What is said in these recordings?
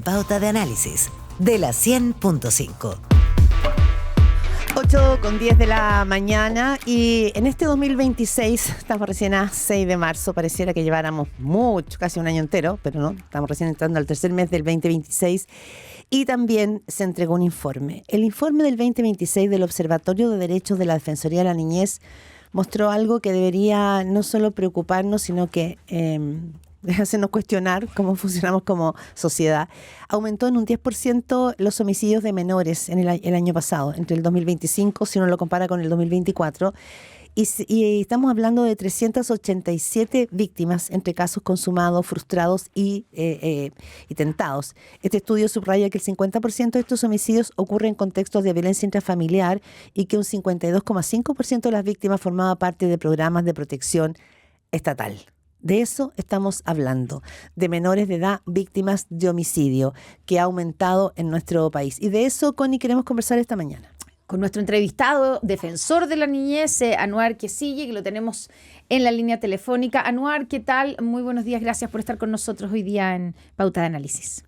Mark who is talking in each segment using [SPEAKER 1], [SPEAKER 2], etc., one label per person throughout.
[SPEAKER 1] en Pauta de Análisis de la 100.5.
[SPEAKER 2] 8:10 de la mañana y en este 2026, estamos recién a 6 de marzo, pareciera que lleváramos mucho, casi un año entero, pero no, estamos recién entrando al tercer mes del 2026 y también se entregó un informe. El informe del 2026 del Observatorio de Derechos de la Defensoría de la Niñez mostró algo que debería no solo preocuparnos, sino que hacernos cuestionar cómo funcionamos como sociedad. Aumentó en un 10% los homicidios de menores en el año pasado, entre el 2025, si uno lo compara con el 2024, y estamos hablando de 387 víctimas entre casos consumados, frustrados y tentados. Este estudio subraya que el 50% de estos homicidios ocurre en contextos de violencia intrafamiliar y que un 52,5% de las víctimas formaba parte de programas de protección estatal. De eso estamos hablando, de menores de edad víctimas de homicidio, que ha aumentado en nuestro país. Y de eso, Connie, queremos conversar esta mañana
[SPEAKER 3] con nuestro entrevistado, defensor de la niñez, Anuar Quisille, que lo tenemos en la línea telefónica. Anuar, ¿qué tal? Muy buenos días, gracias por estar con nosotros hoy día en Pauta de Análisis.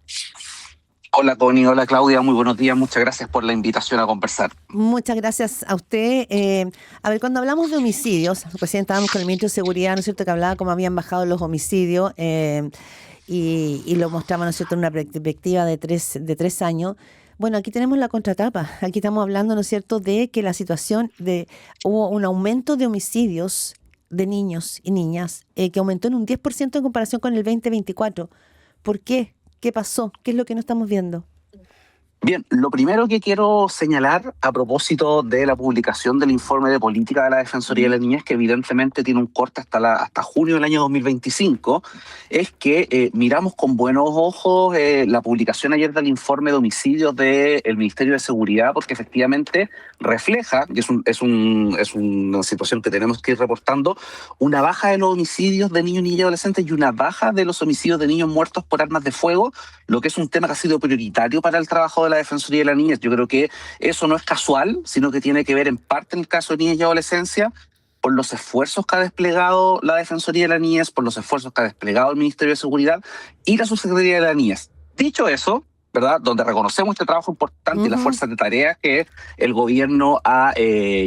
[SPEAKER 4] Hola Connie, hola Claudia, muy buenos días, muchas gracias por la invitación a conversar.
[SPEAKER 2] Muchas gracias a usted. A ver, cuando hablamos de homicidios, recién estábamos con el ministro de Seguridad, ¿no es cierto?, que hablaba cómo habían bajado los homicidios y lo mostramos, ¿no es cierto?, en una perspectiva de tres años. Bueno, aquí tenemos la contratapa. Aquí estamos hablando, ¿no es cierto?, de que la situación hubo un aumento de homicidios de niños y niñas que aumentó en un 10% en comparación con el 2024. ¿Por qué? ¿Qué pasó? ¿Qué es lo que no estamos viendo?
[SPEAKER 4] Bien, lo primero que quiero señalar a propósito de la publicación del informe de política de la Defensoría de la Niñez, que evidentemente tiene un corte hasta junio del año 2025, es que miramos con buenos ojos la publicación ayer del informe de homicidios del Ministerio de Seguridad, porque efectivamente refleja, y es una situación que tenemos que ir reportando, una baja de los homicidios de niños, niñas y adolescentes y una baja de los homicidios de niños muertos por armas de fuego, lo que es un tema que ha sido prioritario para el trabajo de la Defensoría de la Niñez. Yo creo que eso no es casual, sino que tiene que ver en parte en el caso de niñas y adolescencia por los esfuerzos que ha desplegado la Defensoría de la Niñez, por los esfuerzos que ha desplegado el Ministerio de Seguridad y la Subsecretaría de la Niñez. Dicho eso, ¿verdad?, donde reconocemos este trabajo importante y las fuerzas de tarea que el gobierno ha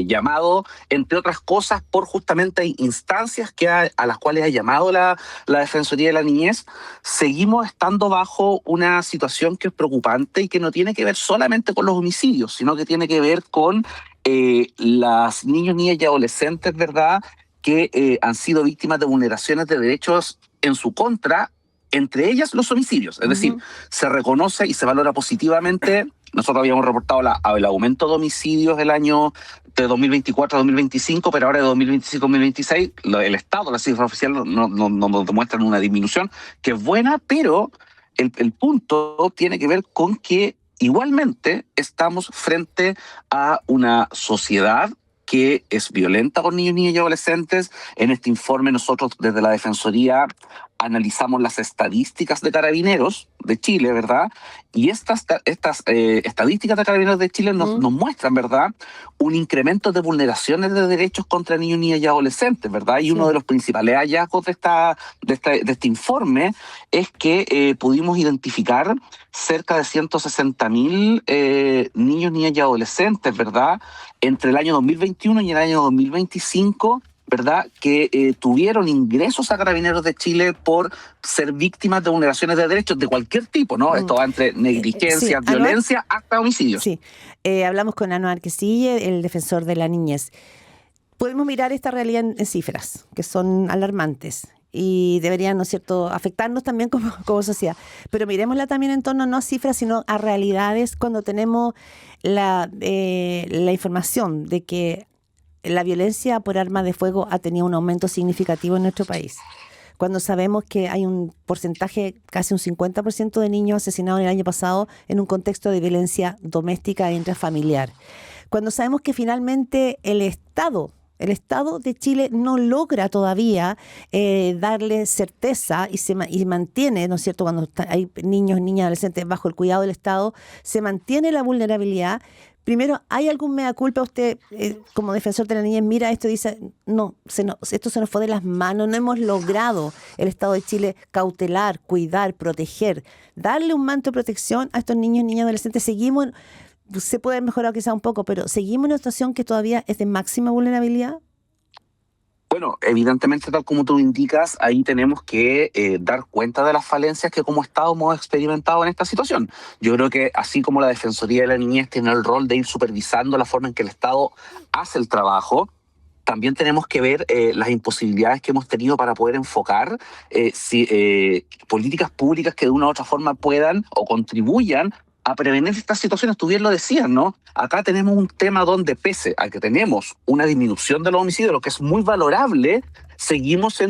[SPEAKER 4] llamado, entre otras cosas, por justamente instancias a las cuales ha llamado la Defensoría de la Niñez, seguimos estando bajo una situación que es preocupante y que no tiene que ver solamente con los homicidios, sino que tiene que ver con las niños, niñas y adolescentes, ¿verdad?, que han sido víctimas de vulneraciones de derechos en su contra, entre ellas los homicidios. Es decir, se reconoce y se valora positivamente. Nosotros habíamos reportado el aumento de homicidios el año de 2024 a 2025, pero ahora de 2025 a 2026 el Estado, la cifra oficial, nos demuestran una disminución que es buena, pero el punto tiene que ver con que igualmente estamos frente a una sociedad que es violenta con niños, niñas y adolescentes. En este informe nosotros desde la Defensoría analizamos las estadísticas de Carabineros de Chile, ¿verdad? Y estas estadísticas de Carabineros de Chile nos muestran, ¿verdad?, un incremento de vulneraciones de derechos contra niños, niñas y adolescentes, ¿verdad? Y uno de los principales hallazgos de este informe es que pudimos identificar cerca de 160.000 niños, niñas y adolescentes, ¿verdad?, entre el año 2021 y el año 2025, ¿verdad?, que tuvieron ingresos a Carabineros de Chile por ser víctimas de vulneraciones de derechos de cualquier tipo, ¿no? Esto va entre negligencia, violencia, hasta homicidios.
[SPEAKER 2] Sí, hablamos con Anuar Quisille, el defensor de la niñez. Podemos mirar esta realidad en cifras, que son alarmantes y deberían, ¿no es cierto?, afectarnos también como sociedad. Pero miremosla también en torno no a cifras, sino a realidades cuando tenemos la información de que la violencia por arma de fuego ha tenido un aumento significativo en nuestro país. Cuando sabemos que hay un porcentaje, casi un 50% de niños asesinados el año pasado en un contexto de violencia doméstica e intrafamiliar. Cuando sabemos que finalmente el Estado de Chile no logra todavía darle certeza y mantiene, ¿no es cierto?, cuando hay niños, niñas, adolescentes bajo el cuidado del Estado, se mantiene la vulnerabilidad. primero, ¿hay algún mea culpa? Usted, como defensor de la niñez, mira esto y dice, no, esto se nos fue de las manos, no hemos logrado el Estado de Chile cautelar, cuidar, proteger, darle un manto de protección a estos niños, niñas, adolescentes. Seguimos, se puede haber mejorado quizá un poco, pero seguimos en una situación que todavía es de máxima vulnerabilidad.
[SPEAKER 4] Bueno, evidentemente, tal como tú indicas, ahí tenemos que dar cuenta de las falencias que como Estado hemos experimentado en esta situación. Yo creo que así como la Defensoría de la Niñez tiene el rol de ir supervisando la forma en que el Estado hace el trabajo, también tenemos que ver las imposibilidades que hemos tenido para poder enfocar políticas públicas que de una u otra forma puedan o contribuyan a prevenir estas situaciones. Tú bien lo decías, ¿no? Acá tenemos un tema donde, pese a que tenemos una disminución de los homicidios, lo que es muy valorable, seguimos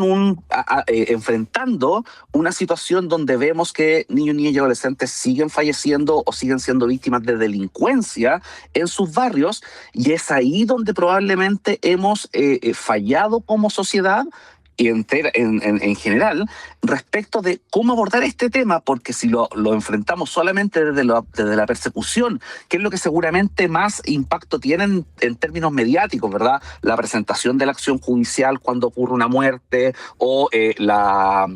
[SPEAKER 4] enfrentando una situación donde vemos que niños, niñas y adolescentes siguen falleciendo o siguen siendo víctimas de delincuencia en sus barrios, y es ahí donde probablemente hemos fallado como sociedad y en general respecto de cómo abordar este tema, porque si lo enfrentamos solamente desde la persecución, que es lo que seguramente más impacto tiene en términos mediáticos, ¿verdad? La presentación de la acción judicial cuando ocurre una muerte o la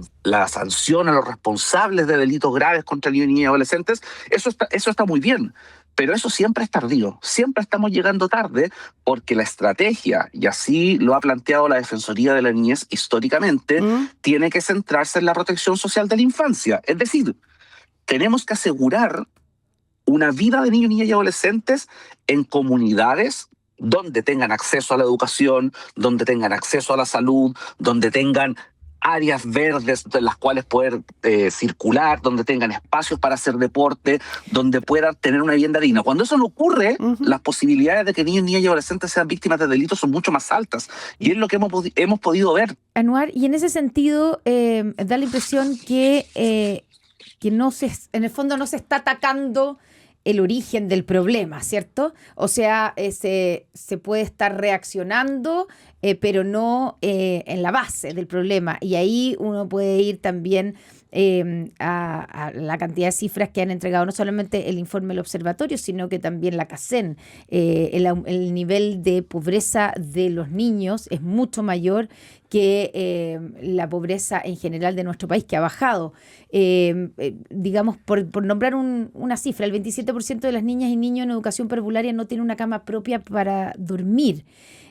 [SPEAKER 4] sanción a los responsables de delitos graves contra niños, niñas y adolescentes, eso está muy bien. Pero eso siempre es tardío, siempre estamos llegando tarde, porque la estrategia, y así lo ha planteado la Defensoría de la Niñez históricamente, tiene que centrarse en la protección social de la infancia. Es decir, tenemos que asegurar una vida de niños, niñas y adolescentes en comunidades donde tengan acceso a la educación, donde tengan acceso a la salud, donde tengan áreas verdes en las cuales poder circular, donde tengan espacios para hacer deporte, donde puedan tener una vivienda digna. Cuando eso no ocurre, las posibilidades de que niños, niñas y adolescentes sean víctimas de delitos son mucho más altas. Y es lo que hemos podido ver.
[SPEAKER 3] Anuar, y en ese sentido, da la impresión que en el fondo no se está atacando el origen del problema, ¿cierto? O sea, se puede estar reaccionando, pero no en la base del problema. Y ahí uno puede ir también a la cantidad de cifras que han entregado no solamente el informe del observatorio, sino que también la CACEN. El nivel de pobreza de los niños es mucho mayor que la pobreza en general de nuestro país, que ha bajado. Digamos, por nombrar una cifra, el 27% de las niñas y niños en educación parvularia no tiene una cama propia para dormir.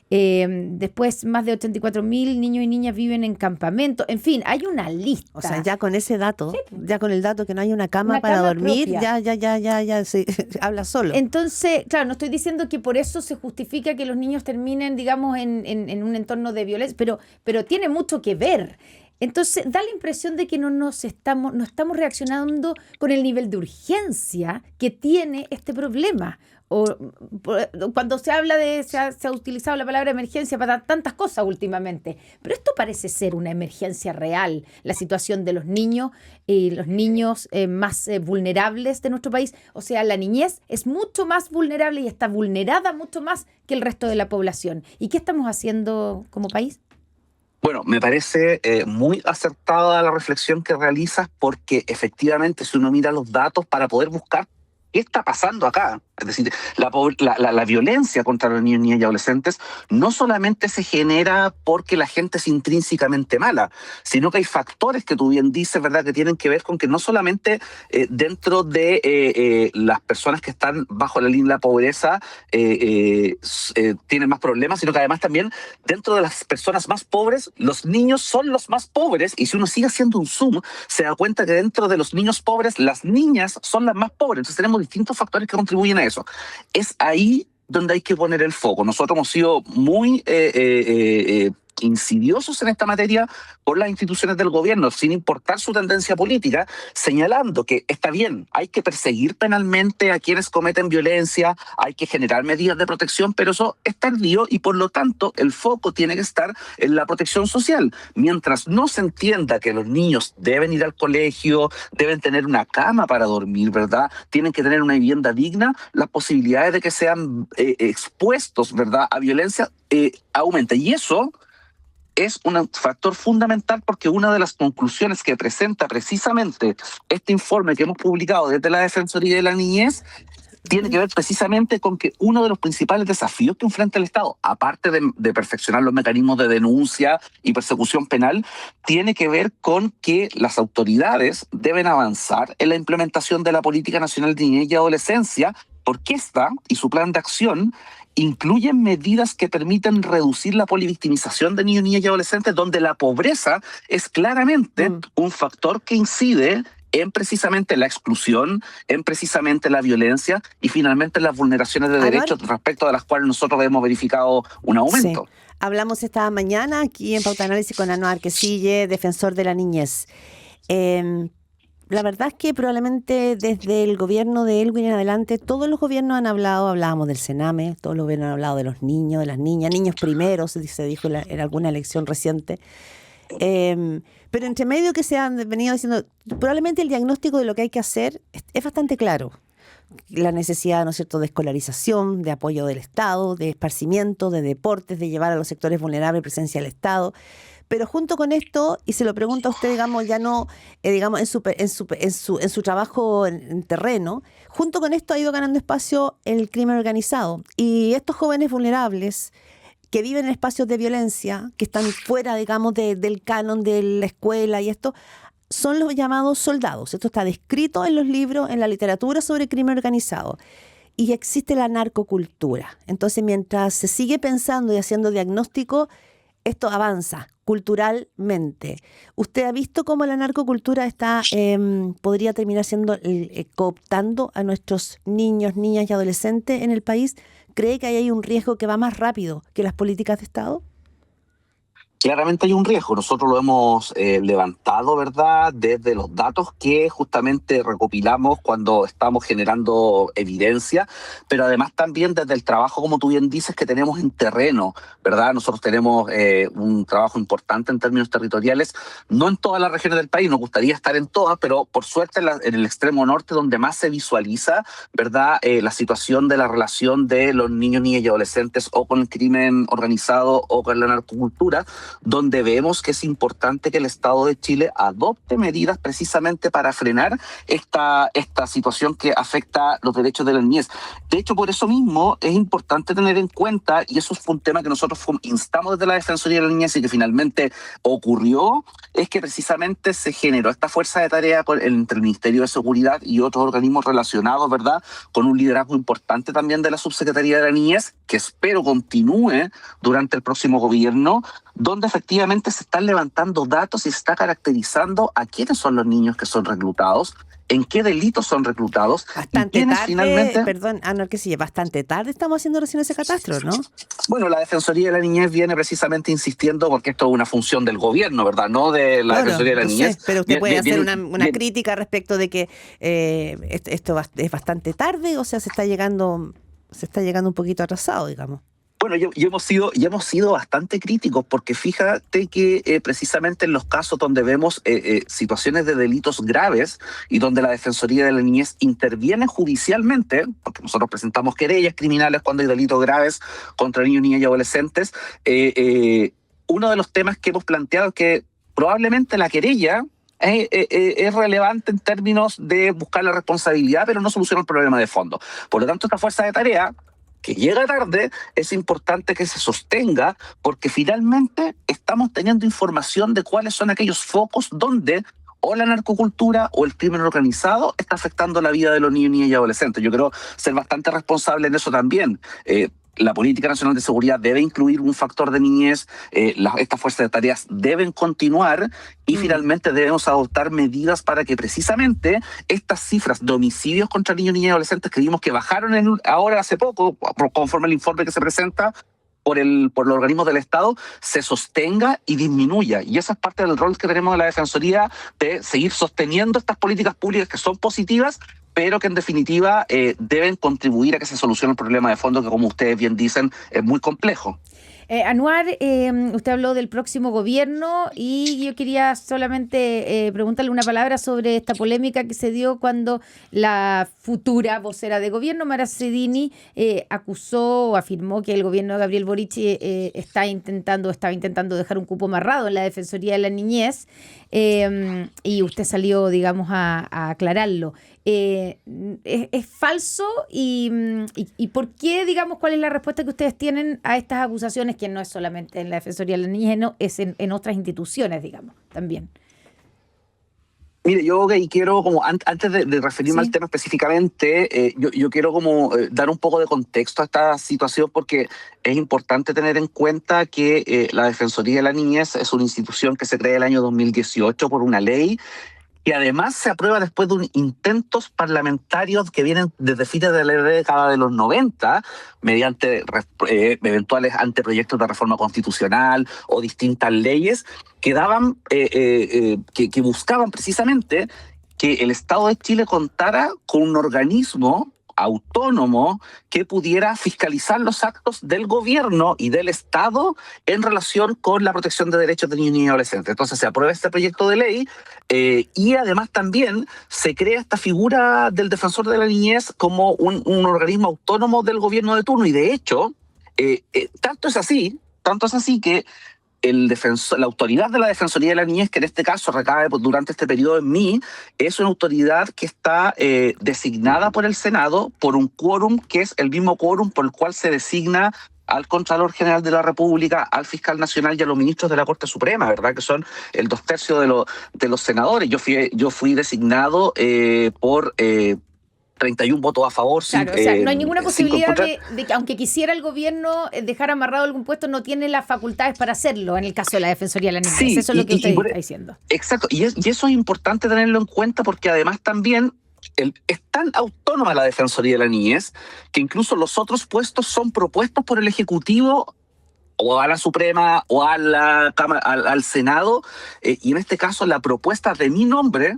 [SPEAKER 3] Después, más de 84.000 niños y niñas viven en campamentos. En fin, hay una lista.
[SPEAKER 2] O sea, ya con ese dato, ya con el dato que no hay una cama para dormir, propia. ya se habla solo.
[SPEAKER 3] Entonces, claro, no estoy diciendo que por eso se justifica que los niños terminen, digamos, en un entorno de violencia, pero tiene mucho que ver. Entonces, da la impresión de que no estamos reaccionando con el nivel de urgencia que tiene este problema. Cuando se habla se ha utilizado la palabra emergencia para tantas cosas últimamente, pero esto parece ser una emergencia real, la situación de los niños y los niños más vulnerables de nuestro país. O sea, la niñez es mucho más vulnerable y está vulnerada mucho más que el resto de la población. ¿Y qué estamos haciendo como país?
[SPEAKER 4] Bueno, me parece muy acertada la reflexión que realizas, porque efectivamente si uno mira los datos para poder buscar qué está pasando acá, es decir, la violencia contra los niños, niñas y adolescentes no solamente se genera porque la gente es intrínsecamente mala, sino que hay factores que tú bien dices, ¿verdad?, que tienen que ver con que no solamente dentro de las personas que están bajo la línea de la pobreza tienen más problemas, sino que además también dentro de las personas más pobres, los niños son los más pobres, y si uno sigue haciendo un zoom, se da cuenta que dentro de los niños pobres, las niñas son las más pobres. Entonces tenemos distintos factores que contribuyen a eso. Es ahí donde hay que poner el foco. Nosotros hemos sido muy insidiosos en esta materia por las instituciones del gobierno, sin importar su tendencia política, señalando que está bien, hay que perseguir penalmente a quienes cometen violencia, hay que generar medidas de protección, pero eso es tardío y por lo tanto el foco tiene que estar en la protección social. Mientras no se entienda que los niños deben ir al colegio, deben tener una cama para dormir, ¿verdad?, tienen que tener una vivienda digna, las posibilidades de que sean expuestos, ¿verdad?, a violencia aumenta. Y eso es un factor fundamental, porque una de las conclusiones que presenta precisamente este informe que hemos publicado desde la Defensoría de la Niñez tiene que ver precisamente con que uno de los principales desafíos que enfrenta el Estado, aparte de perfeccionar los mecanismos de denuncia y persecución penal, tiene que ver con que las autoridades deben avanzar en la implementación de la Política Nacional de Niñez y Adolescencia, porque esta y su plan de acción incluyen medidas que permiten reducir la polivictimización de niños, niñas y adolescentes, donde la pobreza es claramente un factor que incide en precisamente la exclusión, en precisamente la violencia y finalmente en las vulneraciones de derechos respecto de las cuales nosotros hemos verificado un aumento.
[SPEAKER 2] Sí. Hablamos esta mañana aquí en Pauta Análisis con Anuar Quisille, defensor de la niñez. La verdad es que probablemente desde el gobierno de Elwin en adelante, todos los gobiernos han hablado, hablábamos del Sename, todos los gobiernos han hablado de los niños, de las niñas, niños primero, se dijo en alguna elección reciente. Pero entre medio que se han venido diciendo, probablemente el diagnóstico de lo que hay que hacer es bastante claro. La necesidad, ¿no es cierto?, de escolarización, de apoyo del Estado, de esparcimiento, de deportes, de llevar a los sectores vulnerables presencia del Estado. Pero junto con esto, y se lo pregunto a usted, digamos, ya no, digamos, en su trabajo en terreno, junto con esto ha ido ganando espacio el crimen organizado. Y estos jóvenes vulnerables que viven en espacios de violencia, que están fuera, digamos, del canon de la escuela y esto, son los llamados soldados. Esto está descrito en los libros, en la literatura sobre crimen organizado. Y existe la narcocultura. Entonces, mientras se sigue pensando y haciendo diagnóstico, esto avanza culturalmente. ¿Usted ha visto cómo la narcocultura podría terminar siendo cooptando a nuestros niños, niñas y adolescentes en el país? ¿Cree que ahí hay un riesgo que va más rápido que las políticas de Estado?
[SPEAKER 4] Claramente hay un riesgo. Nosotros lo hemos levantado, ¿verdad?, desde los datos que justamente recopilamos cuando estamos generando evidencia, pero además también desde el trabajo, como tú bien dices, que tenemos en terreno, ¿verdad? Nosotros tenemos un trabajo importante en términos territoriales, no en todas las regiones del país, nos gustaría estar en todas, pero por suerte en el extremo norte, donde más se visualiza, ¿verdad?, la situación de la relación de los niños, niñas y adolescentes o con el crimen organizado o con la narcocultura, donde vemos que es importante que el Estado de Chile adopte medidas precisamente para frenar esta situación que afecta los derechos de la niñez. De hecho, por eso mismo es importante tener en cuenta, y eso fue un tema que nosotros instamos desde la Defensoría de la Niñez y que finalmente ocurrió, es que precisamente se generó esta fuerza de tarea entre el Ministerio de Seguridad y otros organismos relacionados, ¿verdad?, con un liderazgo importante también de la Subsecretaría de la Niñez, que espero continúe durante el próximo gobierno, donde efectivamente se están levantando datos y se está caracterizando a quiénes son los niños que son reclutados, en qué delitos son reclutados.
[SPEAKER 2] Bastante tarde, finalmente, perdón, Anuar Quisille, bastante tarde estamos haciendo recién ese catastro, ¿no?
[SPEAKER 4] Bueno, la Defensoría de la Niñez viene precisamente insistiendo, porque esto es una función del gobierno, ¿verdad?, no de la Defensoría de la Niñez.
[SPEAKER 2] Sé, pero usted puede hacer una crítica respecto de que esto es bastante tarde, o sea, se está llegando un poquito atrasado, digamos.
[SPEAKER 4] Bueno, ya hemos sido bastante críticos, porque fíjate que precisamente en los casos donde vemos situaciones de delitos graves y donde la Defensoría de la Niñez interviene judicialmente, porque nosotros presentamos querellas criminales cuando hay delitos graves contra niños, niñas y adolescentes, uno de los temas que hemos planteado es que probablemente la querella es relevante en términos de buscar la responsabilidad, pero no soluciona el problema de fondo. Por lo tanto, esta fuerza de tarea, que llega tarde, es importante que se sostenga, porque finalmente estamos teniendo información de cuáles son aquellos focos donde o la narcocultura o el crimen organizado está afectando la vida de los niños, niñas y adolescentes. Yo creo ser bastante responsable en eso también. La Política Nacional de Seguridad debe incluir un factor de niñez, estas fuerzas de tareas deben continuar y finalmente debemos adoptar medidas para que precisamente estas cifras de homicidios contra niños, niñas y adolescentes, que vimos que bajaron ahora hace poco, conforme el informe que se presenta por los organismos del Estado, se sostenga y disminuya. Y esa es parte del rol que tenemos de la Defensoría, de seguir sosteniendo estas políticas públicas que son positivas, pero que en definitiva deben contribuir a que se solucione el problema de fondo, que, como ustedes bien dicen, es muy complejo.
[SPEAKER 3] Anuar, usted habló del próximo gobierno y yo quería solamente preguntarle una palabra sobre esta polémica que se dio cuando la futura vocera de gobierno, Mara Cedini, acusó o afirmó que el gobierno de Gabriel Boric estaba intentando dejar un cupo amarrado en la Defensoría de la Niñez, y usted salió, digamos, a aclararlo. ¿Es falso? ¿Y por qué, digamos, cuál es la respuesta que ustedes tienen a estas acusaciones, que no es solamente en la Defensoría de la Niñez, no, es en otras instituciones, digamos, también?
[SPEAKER 4] Mire, yo quiero, como antes de referirme al tema específicamente, yo quiero como dar un poco de contexto a esta situación, porque es importante tener en cuenta que la Defensoría de la Niñez es una institución que se crea el año 2018 por una ley, y además se aprueba después de intentos parlamentarios que vienen desde fines de la década de los 90, mediante eventuales anteproyectos de reforma constitucional o distintas leyes que daban, que buscaban precisamente que el Estado de Chile contara con un organismo autónomo que pudiera fiscalizar los actos del gobierno y del Estado en relación con la protección de derechos de niños y adolescentes. Entonces se aprueba este proyecto de ley, y además también se crea esta figura del defensor de la niñez como un organismo autónomo del gobierno de turno. Y de hecho, tanto es así que la autoridad de la Defensoría de la Niñez, que en este caso recae durante este periodo en mí, es una autoridad que está designada por el Senado por un quórum que es el mismo quórum por el cual se designa al Contralor General de la República, al Fiscal Nacional y a los ministros de la Corte Suprema, ¿verdad? Que son el 2/3 de los senadores. Yo fui designado por 31 votos a favor.
[SPEAKER 3] Claro,
[SPEAKER 4] sin,
[SPEAKER 3] o sea, no hay ninguna posibilidad
[SPEAKER 4] contra...
[SPEAKER 3] de que, aunque quisiera el gobierno dejar amarrado algún puesto, no tiene las facultades para hacerlo en el caso de la Defensoría de la Niñez.
[SPEAKER 4] Sí,
[SPEAKER 3] eso es lo que usted está diciendo.
[SPEAKER 4] Exacto, y eso es importante tenerlo en cuenta, porque además también es tan autónoma la Defensoría de la Niñez que incluso los otros puestos son propuestos por el Ejecutivo o a la Suprema o a la Cámara, al Senado, y en este caso la propuesta de mi nombre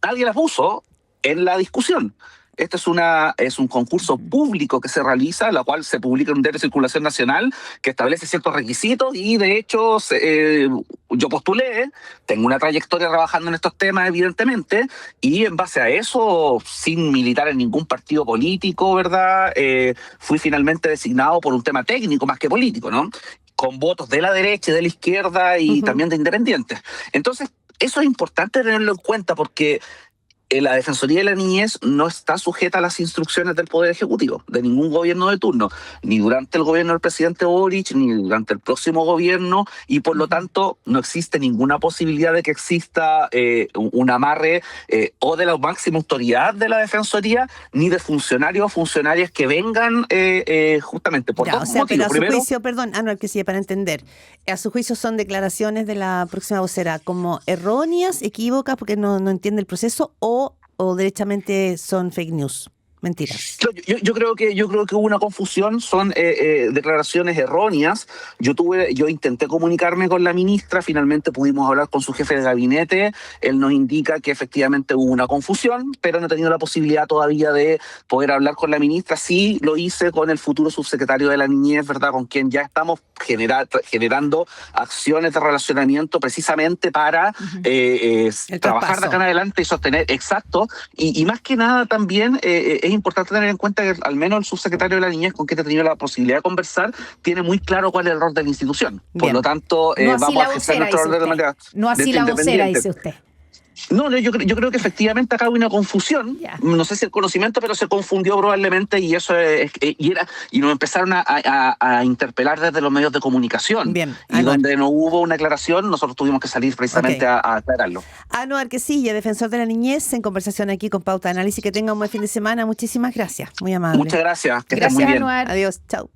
[SPEAKER 4] nadie la puso en la discusión. Este es un concurso público que se realiza, la cual se publica en un diario de circulación nacional que establece ciertos requisitos, y de hecho yo postulé, tengo una trayectoria trabajando en estos temas evidentemente, y en base a eso, sin militar en ningún partido político, ¿verdad? Fui finalmente designado por un tema técnico más que político, ¿no? Con votos de la derecha y de la izquierda y también de independientes. Entonces, eso es importante tenerlo en cuenta, porque la Defensoría de la Niñez no está sujeta a las instrucciones del Poder Ejecutivo, de ningún gobierno de turno, ni durante el gobierno del presidente Boric, ni durante el próximo gobierno, y por lo tanto no existe ninguna posibilidad de que exista un amarre o de la máxima autoridad de la Defensoría, ni de funcionarios o funcionarias que vengan justamente por dos motivos.
[SPEAKER 2] Pero a su
[SPEAKER 4] Primero,
[SPEAKER 2] juicio, perdón, Anuar, que sí, para entender, a su juicio son declaraciones de la próxima vocera como erróneas, equívocas, porque no entiende el proceso, o derechamente son fake news, mentiras.
[SPEAKER 4] Yo creo que hubo una confusión, son declaraciones erróneas. Yo intenté comunicarme con la ministra, finalmente pudimos hablar con su jefe de gabinete, él nos indica que efectivamente hubo una confusión, pero no he tenido la posibilidad todavía de poder hablar con la ministra. Sí lo hice con el futuro subsecretario de la Niñez, ¿verdad? Con quien ya estamos generando acciones de relacionamiento precisamente para trabajar de acá en adelante y sostener, exacto, y más que nada también es importante tener en cuenta que al menos el subsecretario de la Niñez, con quien he tenido la posibilidad de conversar, tiene muy claro cuál es el rol de la institución. Por lo tanto,
[SPEAKER 3] no
[SPEAKER 4] vamos a ejercer nuestro rol de manera
[SPEAKER 3] no así la vocera, dice usted.
[SPEAKER 4] No, yo creo que efectivamente acá hubo una confusión. No sé si el conocimiento, pero se confundió probablemente, y eso y nos empezaron a interpelar desde los medios de comunicación.
[SPEAKER 2] Bien,
[SPEAKER 4] y donde no hubo una aclaración, nosotros tuvimos que salir precisamente a aclararlo.
[SPEAKER 2] Anuar Quesilla, defensor de la niñez, en conversación aquí con Pauta de Análisis. Que tenga un buen fin de semana. Muchísimas gracias. Muy amable.
[SPEAKER 4] Muchas gracias. Que
[SPEAKER 3] Gracias,
[SPEAKER 4] estén muy bien.
[SPEAKER 3] Anuar.
[SPEAKER 2] Adiós. Chao.